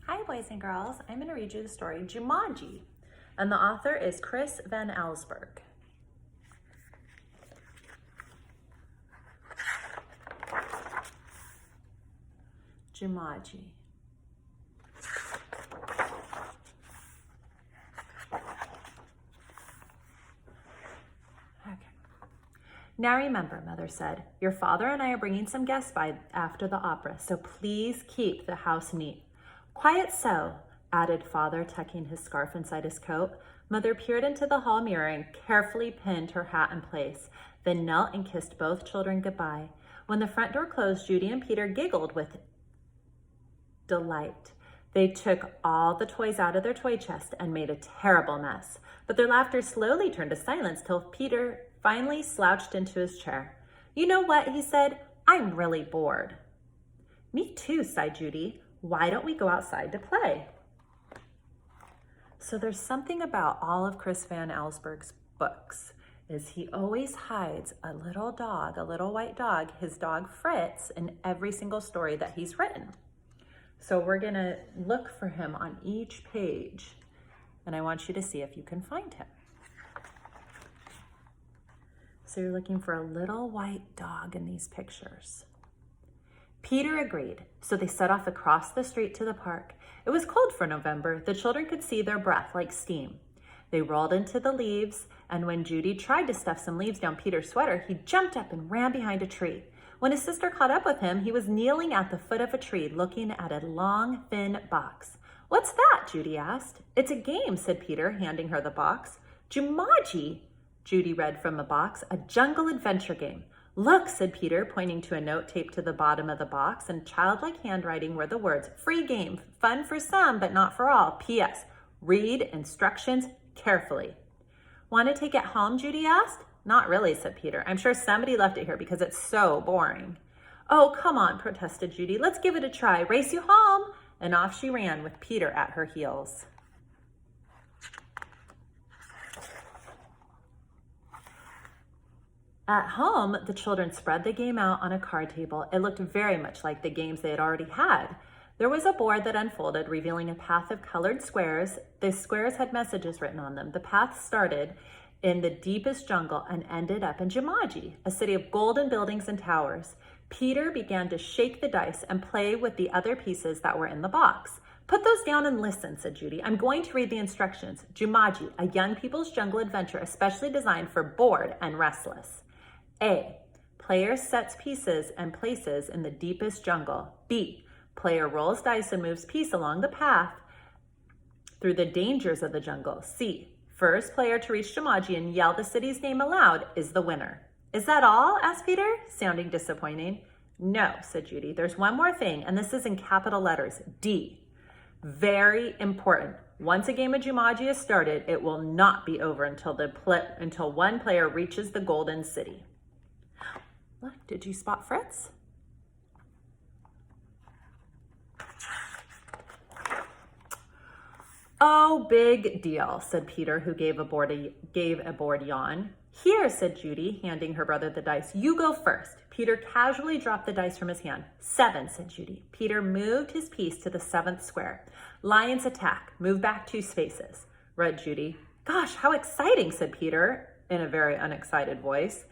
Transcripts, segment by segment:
Hi, boys and girls. I'm going to read you the story Jumanji, and the author is Chris Van Allsburg. Jumanji. Okay. Now remember, Mother said, your father and I are bringing some guests by after the opera, so please keep the house neat. Quiet so, added Father, tucking his scarf inside his coat. Mother peered into the hall mirror and carefully pinned her hat in place, then knelt and kissed both children goodbye. When the front door closed, Judy and Peter giggled with delight. They took all the toys out of their toy chest and made a terrible mess, but their laughter slowly turned to silence till Peter finally slouched into his chair. You know what, he said, I'm really bored. Me too, sighed Judy. Why don't we go outside to play? So there's something about all of Chris Van Allsburg's books is he always hides a little dog, a little white dog, his dog Fritz, in every single story that he's written. So we're gonna look for him on each page, and I want you to see if you can find him. So you're looking for a little white dog in these pictures. Peter agreed, so they set off across the street to the park. It was cold for November. The children could see their breath like steam. They rolled into the leaves, and when Judy tried to stuff some leaves down Peter's sweater, he jumped up and ran behind a tree. When his sister caught up with him, he was kneeling at the foot of a tree, looking at a long, thin box. What's that? Judy asked. It's a game, said Peter, handing her the box. Jumanji, Judy read from the box, a jungle adventure game. Look, said Peter, pointing to a note taped to the bottom of the box. In childlike handwriting were the words, free game, fun for some, but not for all. P.S. Read instructions carefully. Want to take it home, Judy asked. Not really, said Peter. I'm sure somebody left it here because it's so boring. Oh, come on, protested Judy. Let's give it a try. Race you home. And off she ran with Peter at her heels. At home, the children spread the game out on a card table. It looked very much like the games they had already had. There was a board that unfolded, revealing a path of colored squares. The squares had messages written on them. The path started in the deepest jungle and ended up in Jumanji, a city of golden buildings and towers. Peter began to shake the dice and play with the other pieces that were in the box. Put those down and listen, said Judy. I'm going to read the instructions. Jumanji, a young people's jungle adventure especially designed for bored and restless. A, player sets pieces and places in the deepest jungle. B, player rolls dice and moves piece along the path through the dangers of the jungle. C, first player to reach Jumanji and yell the city's name aloud is the winner. Is that all? Asked Peter, sounding disappointing. No, said Judy. There's one more thing, and this is in capital letters. D, very important. Once a game of Jumanji is started, it will not be over until one player reaches the golden city. Look, did you spot Fritz? Oh, big deal, said Peter, who gave a bored yawn. Here, said Judy, handing her brother the dice. You go first. Peter casually dropped the dice from his hand. 7, said Judy. Peter moved his piece to the 7th square. Lions attack. Move back 2 spaces, read Judy. Gosh, how exciting, said Peter in a very unexcited voice.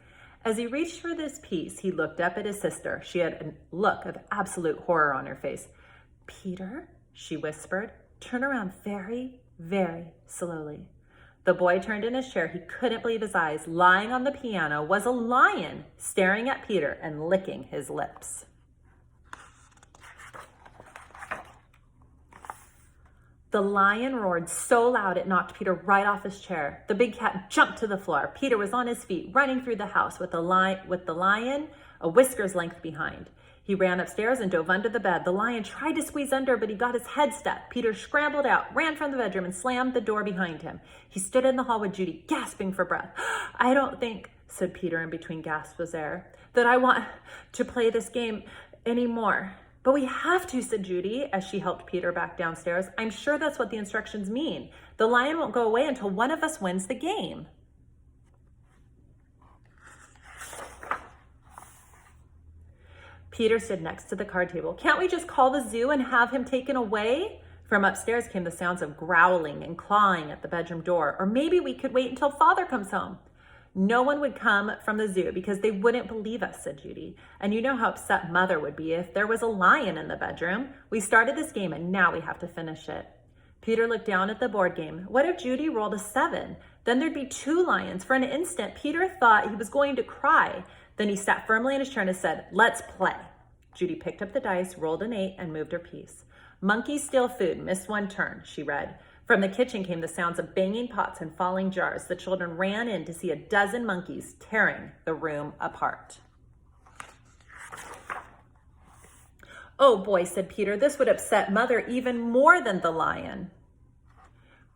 As he reached for this piece, he looked up at his sister. She had a look of absolute horror on her face. Peter, she whispered, turn around very, very slowly. The boy turned in his chair. He couldn't believe his eyes. Lying on the piano was a lion, staring at Peter and licking his lips. The lion roared so loud it knocked Peter right off his chair. The big cat jumped to the floor. Peter was on his feet, running through the house with the lion a whisker's length behind. He ran upstairs and dove under the bed. The lion tried to squeeze under, but he got his head stuck. Peter scrambled out, ran from the bedroom, and slammed the door behind him. He stood in the hall with Judy, gasping for breath. I don't think, said Peter in between gasps was air, that I want to play this game anymore. But we have to, said Judy, as she helped Peter back downstairs. I'm sure that's what the instructions mean. The lion won't go away until one of us wins the game. Peter stood next to the card table. Can't we just call the zoo and have him taken away? From upstairs came the sounds of growling and clawing at the bedroom door. Or maybe we could wait until Father comes home. No one would come from the zoo because they wouldn't believe us, said Judy. And you know how upset Mother would be if there was a lion in the bedroom. We started this game and now we have to finish it. Peter looked down at the board game. What if Judy rolled a 7? Then there'd be 2 lions. For an instant, Peter thought he was going to cry. Then he sat firmly in his chair and said, let's play. Judy picked up the dice, rolled an 8, and moved her piece. Monkeys steal food, miss 1 turn, she read. From the kitchen came the sounds of banging pots and falling jars. The children ran in to see a dozen monkeys tearing the room apart. Oh boy, said Peter, this would upset Mother even more than the lion.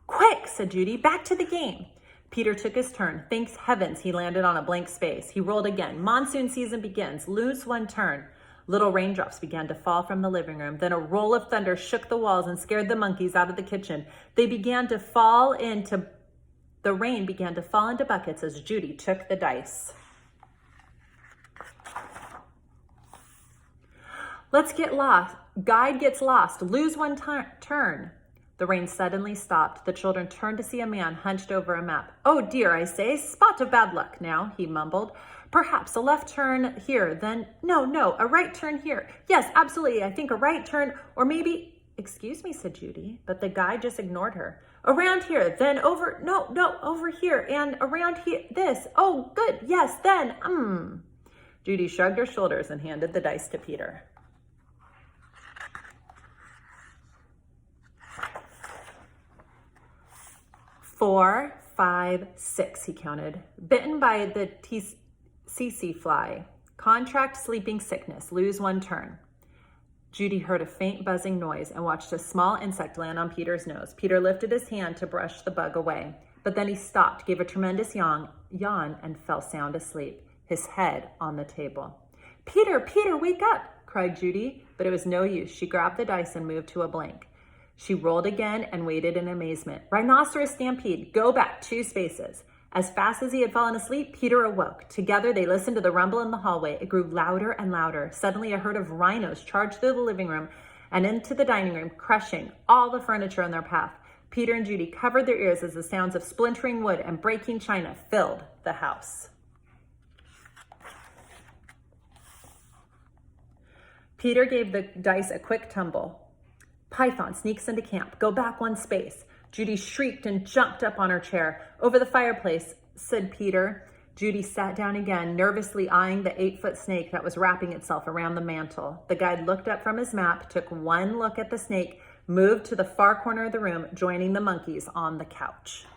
Quick, said Judy, back to the game. Peter took his turn. Thanks heavens he landed on a blank space. He rolled again. Monsoon season begins. Lose 1 turn. Little raindrops began to fall from the living room. Then a roll of thunder shook the walls and scared the monkeys out of the kitchen. The rain began to fall into buckets as Judy took the dice. Let's get lost. Guide gets lost. Lose 1 turn. The rain suddenly stopped. The children turned to see a man hunched over a map. Oh dear, I say, spot of bad luck now, he mumbled. Perhaps a left turn here, then, no, a right turn here. Yes, absolutely, I think a right turn, or maybe, excuse me, said Judy, but the guide just ignored her. Around here, then over, no, over here, and around here, this. Oh, good, yes, then, Judy shrugged her shoulders and handed the dice to Peter. 4, 5, 6, he counted. Bitten by the tsetse fly. Contract sleeping sickness. Lose 1 turn. Judy heard a faint buzzing noise and watched a small insect land on Peter's nose. Peter lifted his hand to brush the bug away, but then he stopped, gave a tremendous yawn, and fell sound asleep, his head on the table. Peter, wake up, cried Judy, but it was no use. She grabbed the dice and moved to a blank. She rolled again and waited in amazement. Rhinoceros stampede, go back 2 spaces. As fast as he had fallen asleep, Peter awoke. Together, they listened to the rumble in the hallway. It grew louder and louder. Suddenly, a herd of rhinos charged through the living room and into the dining room, crushing all the furniture in their path. Peter and Judy covered their ears as the sounds of splintering wood and breaking china filled the house. Peter gave the dice a quick tumble. Python sneaks into camp. Go back 1 space. Judy shrieked and jumped up on her chair. Over the fireplace, said Peter. Judy sat down again, nervously eyeing the 8-foot snake that was wrapping itself around the mantel. The guide looked up from his map, took 1 look at the snake, moved to the far corner of the room, joining the monkeys on the couch.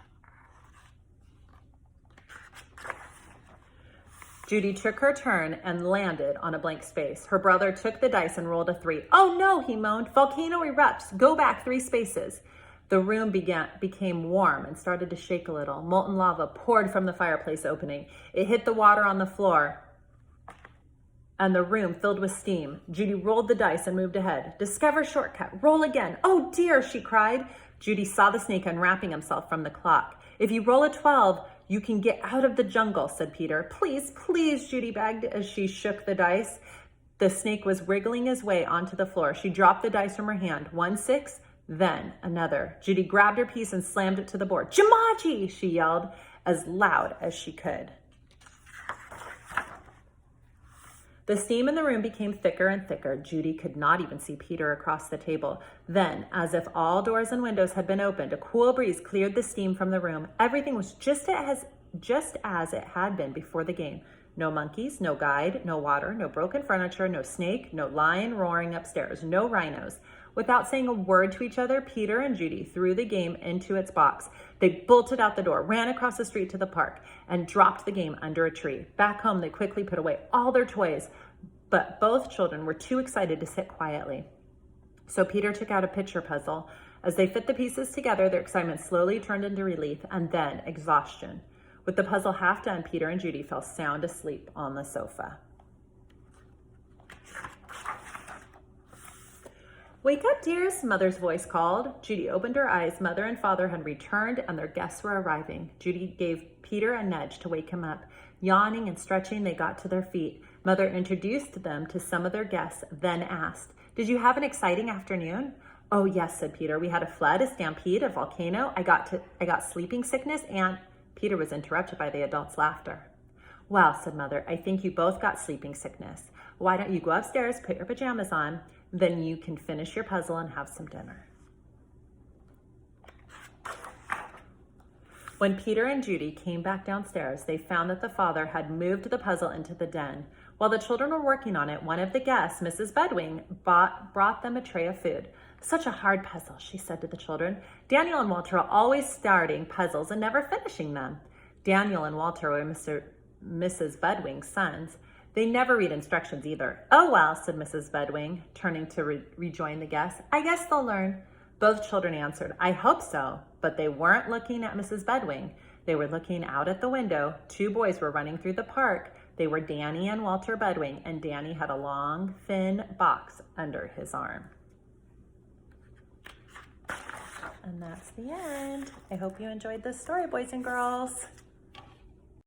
Judy took her turn and landed on a blank space. Her brother took the dice and rolled a 3. Oh no, he moaned. Volcano erupts. Go back 3 spaces. The room became warm and started to shake a little. Molten lava poured from the fireplace opening. It hit the water on the floor, and the room filled with steam. Judy rolled the dice and moved ahead. Discover shortcut. Roll again. Oh dear, she cried. Judy saw the snake unwrapping himself from the clock. If you roll a 12, you can get out of the jungle, said Peter. Please, Judy begged as she shook the dice. The snake was wriggling his way onto the floor. She dropped the dice from her hand. 1 6, then another. Judy grabbed her piece and slammed it to the board. Jumanji, she yelled as loud as she could. The steam in the room became thicker and thicker. Judy could not even see Peter across the table. Then, as if all doors and windows had been opened, a cool breeze cleared the steam from the room. Everything was just as it had been before the game. No monkeys, no guide, no water, no broken furniture, no snake, no lion roaring upstairs, no rhinos. Without saying a word to each other, Peter and Judy threw the game into its box. They bolted out the door, ran across the street to the park, and dropped the game under a tree. Back home, they quickly put away all their toys, but both children were too excited to sit quietly. So Peter took out a picture puzzle. As they fit the pieces together, their excitement slowly turned into relief and then exhaustion. With the puzzle half done, Peter and Judy fell sound asleep on the sofa. Wake up, dears, Mother's voice called. Judy opened her eyes. Mother and Father had returned and their guests were arriving. Judy gave Peter a nudge to wake him up. Yawning and stretching, they got to their feet. Mother introduced them to some of their guests, then asked, Did you have an exciting afternoon? Oh, yes, said Peter. We had a flood, a stampede, a volcano. I got sleeping sickness, and Peter was interrupted by the adults' laughter. Well, said Mother, I think you both got sleeping sickness. Why don't you go upstairs, put your pajamas on, then you can finish your puzzle and have some dinner. When Peter and Judy came back downstairs, they found that the father had moved the puzzle into the den. While the children were working on it, one of the guests, Mrs. Bedwing, brought them a tray of food. Such a hard puzzle, she said to the children. Daniel and Walter are always starting puzzles and never finishing them. Daniel and Walter were Mrs. Bedwing's sons. They never read instructions either. Oh, well, said Mrs. Bedwing, turning to rejoin the guests. I guess they'll learn. Both children answered, I hope so, but they weren't looking at Mrs. Bedwing. They were looking out at the window. Two boys were running through the park. They were Danny and Walter Bedwing, and Danny had a long, thin box under his arm. And that's the end. I hope you enjoyed this story, boys and girls.